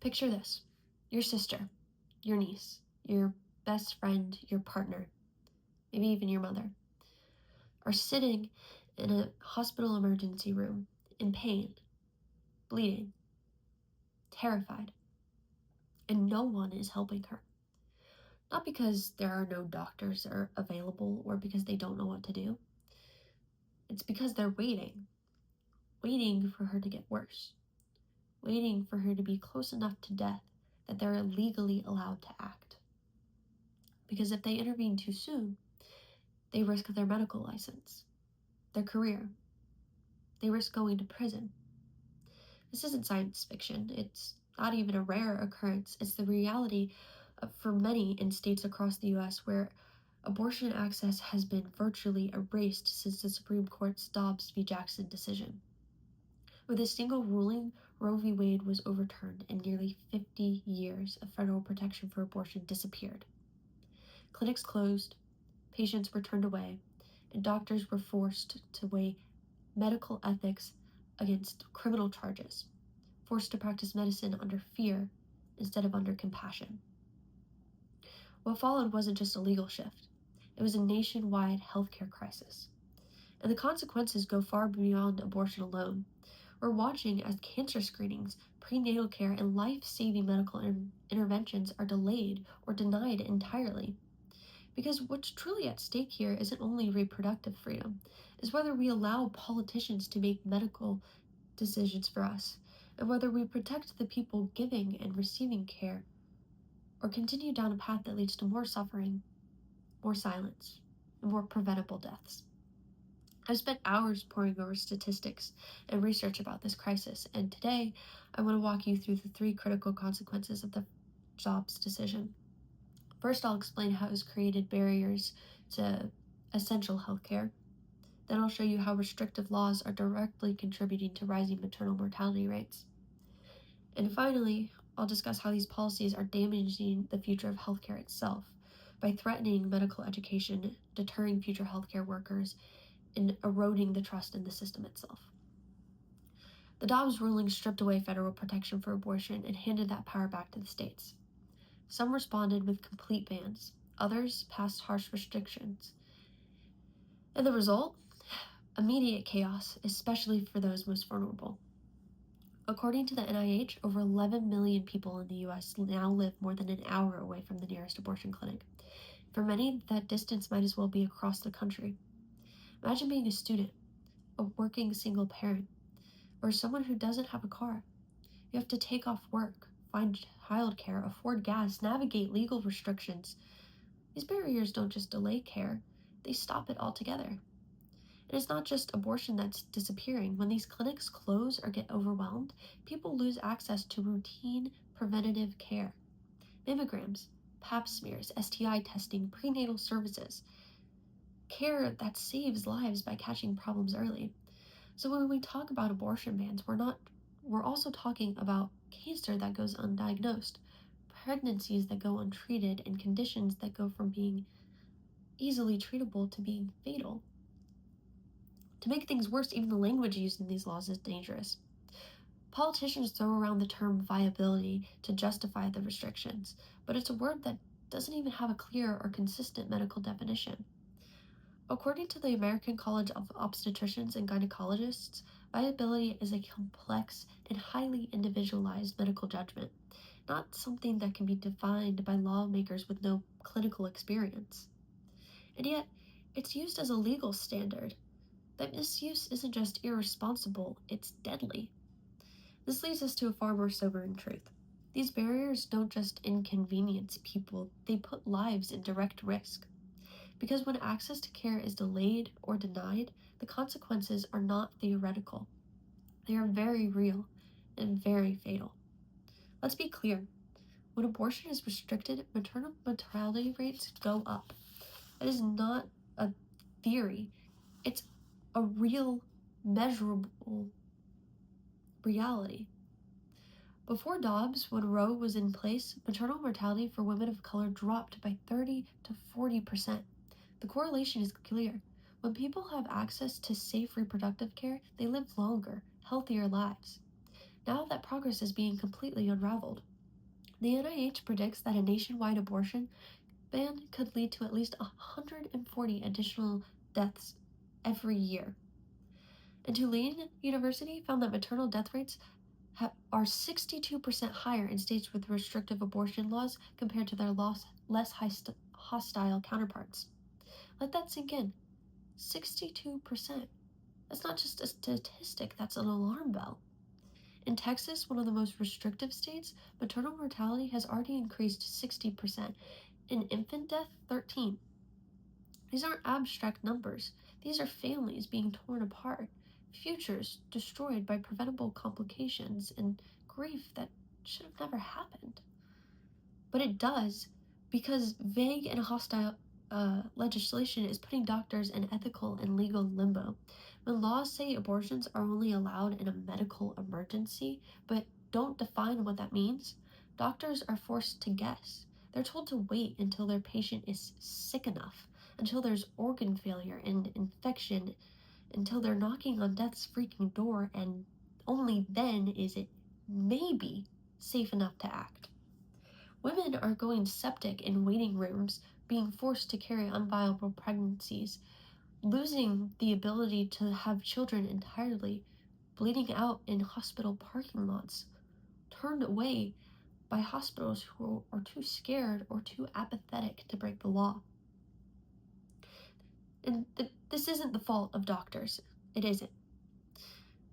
Picture this: your sister, your niece, your best friend, your partner, maybe even your mother, are sitting in a hospital emergency room in pain, bleeding, terrified, and no one is helping her. Not because there are no doctors are available or because they don't know what to do. It's because they're waiting for her to get worse, waiting for her to be close enough to death that they're legally allowed to act. Because if they intervene too soon, they risk their medical license, their career. They risk going to prison. This isn't science fiction. It's not even a rare occurrence. It's the reality for many in states across the U.S. where abortion access has been virtually erased since the Supreme Court's Dobbs v. Jackson decision. With a single ruling, Roe v. Wade was overturned, and nearly 50 years of federal protection for abortion disappeared. Clinics closed, patients were turned away, and doctors were forced to weigh medical ethics against criminal charges, forced to practice medicine under fear instead of under compassion. What followed wasn't just a legal shift, it was a nationwide healthcare crisis. And the consequences go far beyond abortion alone. We're watching as cancer screenings, prenatal care, and life-saving medical interventions are delayed or denied entirely. Because what's truly at stake here isn't only reproductive freedom, it's whether we allow politicians to make medical decisions for us, and whether we protect the people giving and receiving care, or continue down a path that leads to more suffering, more silence, and more preventable deaths. I've spent hours poring over statistics and research about this crisis, and today I want to walk you through the 3 critical consequences of the Dobbs decision. First, I'll explain how it's created barriers to essential healthcare. Then I'll show you how restrictive laws are directly contributing to rising maternal mortality rates. And finally, I'll discuss how these policies are damaging the future of healthcare itself by threatening medical education, deterring future healthcare workers, and eroding the trust in the system itself. The Dobbs ruling stripped away federal protection for abortion and handed that power back to the states. Some responded with complete bans, others passed harsh restrictions. And the result? Immediate chaos, especially for those most vulnerable. According to the NIH, over 11 million people in the U.S. now live more than an hour away from the nearest abortion clinic. For many, that distance might as well be across the country. Imagine being a student, a working single parent, or someone who doesn't have a car. You have to take off work, find childcare, afford gas, navigate legal restrictions. These barriers don't just delay care, they stop it altogether. And it's not just abortion that's disappearing. When these clinics close or get overwhelmed, people lose access to routine preventative care. Mammograms, pap smears, STI testing, prenatal services. Care that saves lives by catching problems early. So when we talk about abortion bans, we're also talking about cancer that goes undiagnosed, pregnancies that go untreated, and conditions that go from being easily treatable to being fatal. To make things worse, even the language used in these laws is dangerous. Politicians throw around the term viability to justify the restrictions, but it's a word that doesn't even have a clear or consistent medical definition. According to the American College of Obstetricians and Gynecologists, viability is a complex and highly individualized medical judgment, not something that can be defined by lawmakers with no clinical experience. And yet, it's used as a legal standard. That misuse isn't just irresponsible, it's deadly. This leads us to a far more sobering truth. These barriers don't just inconvenience people, they put lives in direct risk. Because when access to care is delayed or denied, the consequences are not theoretical. They are very real and very fatal. Let's be clear. When abortion is restricted, maternal mortality rates go up. That is not a theory. It's a real, measurable reality. Before Dobbs, when Roe was in place, maternal mortality for women of color dropped by 30 to 40%. The correlation is clear. When people have access to safe reproductive care, they live longer, healthier lives. Now that progress is being completely unraveled. The NIH predicts that a nationwide abortion ban could lead to at least 140 additional deaths every year. And Tulane University found that maternal death rates are 62% higher in states with restrictive abortion laws compared to their less hostile counterparts. Let that sink in. 62%. That's not just a statistic, that's an alarm bell. In Texas, one of the most restrictive states, maternal mortality has already increased 60%. In infant death, 13. These aren't abstract numbers. These are families being torn apart, futures destroyed by preventable complications and grief that should have never happened. But it does because vague and hostile legislation is putting doctors in ethical and legal limbo. When laws say abortions are only allowed in a medical emergency, but don't define what that means, doctors are forced to guess. They're told to wait until their patient is sick enough, until there's organ failure and infection, until they're knocking on death's freaking door, and only then is it maybe safe enough to act. Women are going septic in waiting rooms, being forced to carry unviable pregnancies, losing the ability to have children entirely, bleeding out in hospital parking lots, turned away by hospitals who are too scared or too apathetic to break the law. And this isn't the fault of doctors. It isn't.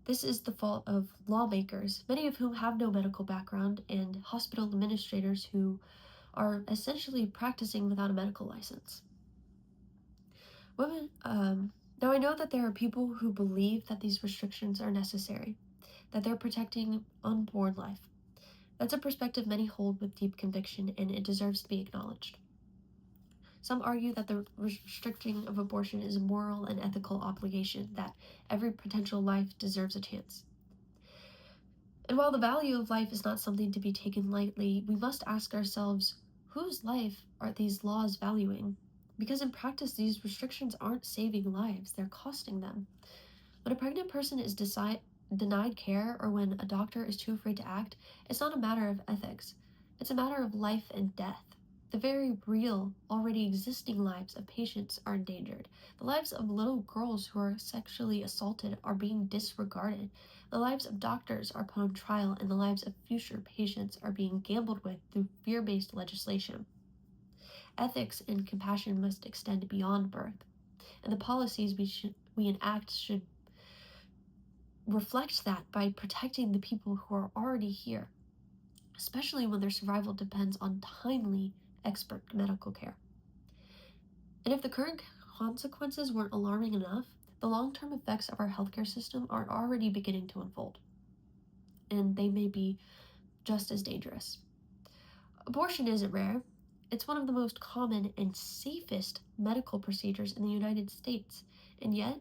This is the fault of lawmakers, many of whom have no medical background, and hospital administrators who are essentially practicing without a medical license. Now I know that there are people who believe that these restrictions are necessary, that they're protecting unborn life. That's a perspective many hold with deep conviction, and it deserves to be acknowledged. Some argue that the restricting of abortion is a moral and ethical obligation, that every potential life deserves a chance. And while the value of life is not something to be taken lightly, we must ask ourselves, whose life are these laws valuing? Because in practice, these restrictions aren't saving lives, they're costing them. When a pregnant person is denied care, or when a doctor is too afraid to act, it's not a matter of ethics. It's a matter of life and death. The very real, already existing lives of patients are endangered. The lives of little girls who are sexually assaulted are being disregarded. The lives of doctors are put on trial, and the lives of future patients are being gambled with through fear-based legislation. Ethics and compassion must extend beyond birth, and the policies we enact should reflect that by protecting the people who are already here, especially when their survival depends on timely, expert medical care. And if the current consequences weren't alarming enough, the long-term effects of our healthcare system are already beginning to unfold, and they may be just as dangerous. Abortion isn't rare. It's one of the most common and safest medical procedures in the United States, and yet,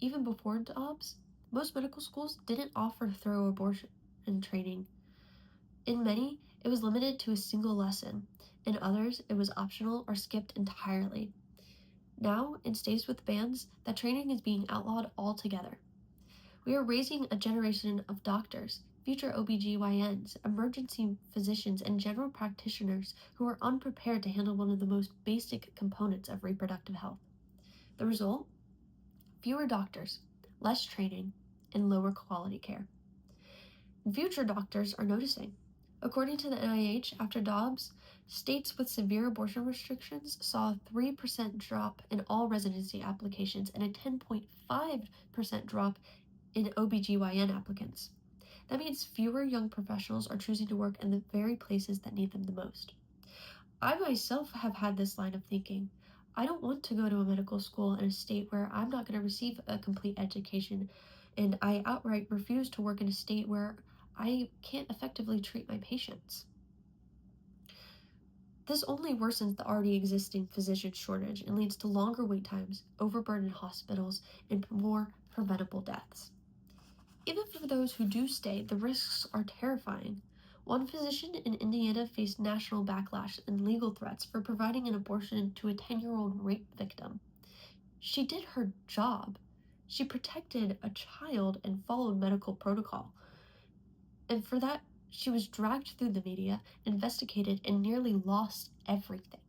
even before Dobbs, most medical schools didn't offer thorough abortion training. In many, it was limited to a single lesson. In others, it was optional or skipped entirely. Now, in states with bans, that training is being outlawed altogether. We are raising a generation of doctors, future OBGYNs, emergency physicians, and general practitioners who are unprepared to handle one of the most basic components of reproductive health. The result? Fewer doctors, less training, and lower quality care. Future doctors are noticing. According to the NIH, after Dobbs, states with severe abortion restrictions saw a 3% drop in all residency applications and a 10.5% drop in OBGYN applicants. That means fewer young professionals are choosing to work in the very places that need them the most. I myself have had this line of thinking. I don't want to go to a medical school in a state where I'm not going to receive a complete education, and I outright refuse to work in a state where I can't effectively treat my patients. This only worsens the already existing physician shortage and leads to longer wait times, overburdened hospitals, and more preventable deaths. Even for those who do stay, the risks are terrifying. One physician in Indiana faced national backlash and legal threats for providing an abortion to a 10-year-old rape victim. She did her job. She protected a child and followed medical protocol. And for that She was dragged through the media, investigated, and nearly lost everything.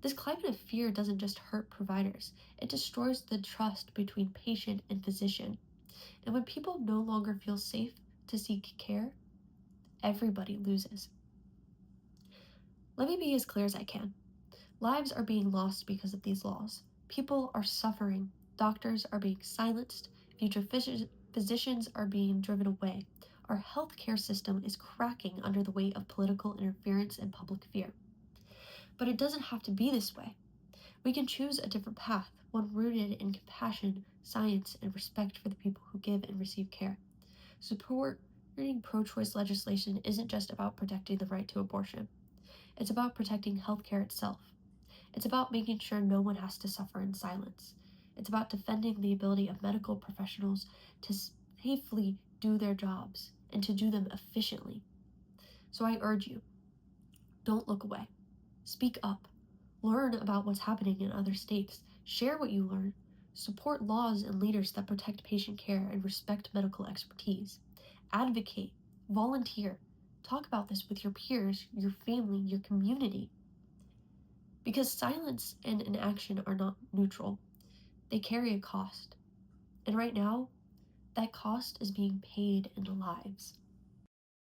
This climate of fear doesn't just hurt providers, it destroys the trust between patient and physician. And when people no longer feel safe to seek care, everybody loses. Let me be as clear as I can. Lives are being lost because of these laws. People are suffering. Doctors are being silenced. Future physicians are being driven away. Our healthcare system is cracking under the weight of political interference and public fear. But it doesn't have to be this way. We can choose a different path, one rooted in compassion, science, and respect for the people who give and receive care. Supporting pro-choice legislation isn't just about protecting the right to abortion. It's about protecting healthcare itself. It's about making sure no one has to suffer in silence. It's about defending the ability of medical professionals to safely do their jobs and to do them efficiently. So I urge you, don't look away. Speak up. Learn about what's happening in other states. Share what you learn. Support laws and leaders that protect patient care and respect medical expertise. Advocate. Volunteer. Talk about this with your peers, your family, your community. Because silence and inaction are not neutral. They carry a cost. And right now, that cost is being paid in lives.